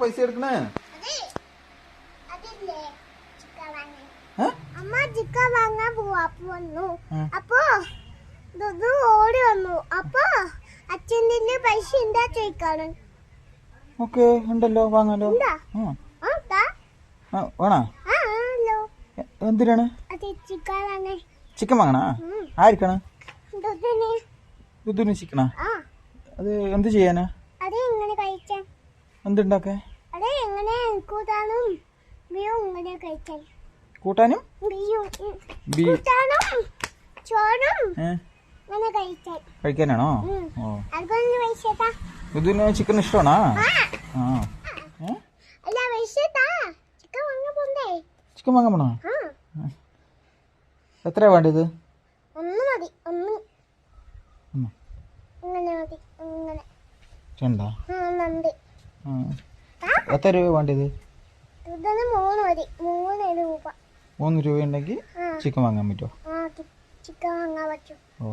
പൈസ എടുക്കണേ? അമ്മ ചിക്കൻ വാങ്ങാൻ പോവാ വന്നു. അപ്പൊ ഓടി വന്നു. അപ്പൊ അച്ഛൻ്റെ പൈസ എന്താ ചോദിക്കാണ്. ഓക്കെ ഉണ്ടല്ലോ, വാങ്ങാലോ. വേണോ? എന്തിനാണ്? ചിക്കൻ വാങ്ങണ? ആർക്കാണ്? ദുദുന് ചിക്കനാ? അത് എന്ത് ചെയ്യാനാ? എന്തുണ്ടാക്കാൻ? കൂട്ടാനും കഴിക്കാനാണോ? ദുദുന് ചിക്കൻ ഇഷ്ടമാണോ? ചിക്കൻ വാങ്ങാൻ പോണോ? എത്രയാ വേണ്ടത്? രണ്ടാ? എത്ര രൂപ വേണ്ടത്? 3 രൂപ ഉണ്ടെങ്കിൽ ചിക്കൻ വാങ്ങാൻ പറ്റുമോ? ഓ,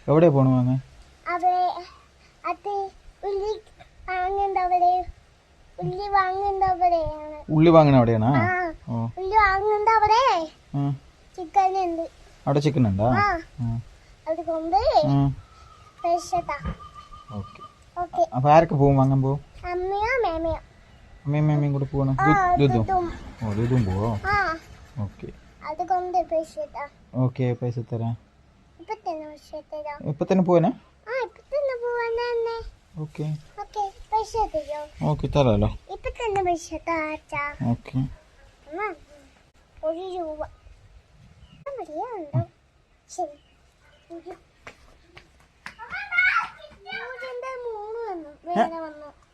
എവിടെയാ പോണു വാങ്ങാൻ? ഉള്ളി വാങ്ങണ അവിടെയാണോ? അവിടെ ചിക്കൻ ഉണ്ടോ? ഓക്കെ. അപ്പൊ ആരൊക്കെ പോവും വാങ്ങാൻ? പോവും അമ്മയും മേമയും കൂടെ പോവാണ്. ദുദും? ഓ, ദുദും പോവോ? ഓക്കെ ഓക്കെ, പൈസ തരാം. ഇപ്പൊ തന്നെ പോവാനാ? Okay okay, തരാലോ. ഓക്കെ. 1 രൂപ.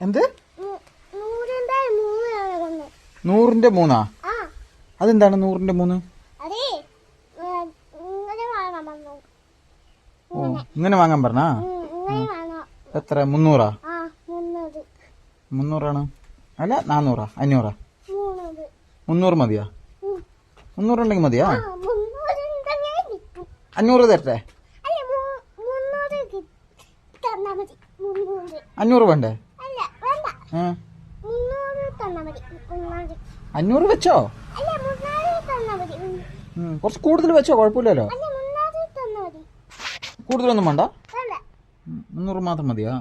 എന്ത്? 100ന്റെ 3? അതെന്താണ് 100ന്റെ 3? ഓ, ഇങ്ങനെ വാങ്ങാൻ പറഞ്ഞാ? എത്ര? 300? 300ആണ്? അല്ല 400? 500? 300 മതിയാ? 300 ഉണ്ടെങ്കിൽ മതിയാ? 500 തരട്ടെ? 500 വേണ്ടേ? 500 വെച്ചോ? കുറച്ച് കൂടുതൽ വെച്ചോ, കുഴപ്പമില്ലല്ലോ. കൂടുതലൊന്നും വേണ്ട? 300 മാത്രം മതിയാ?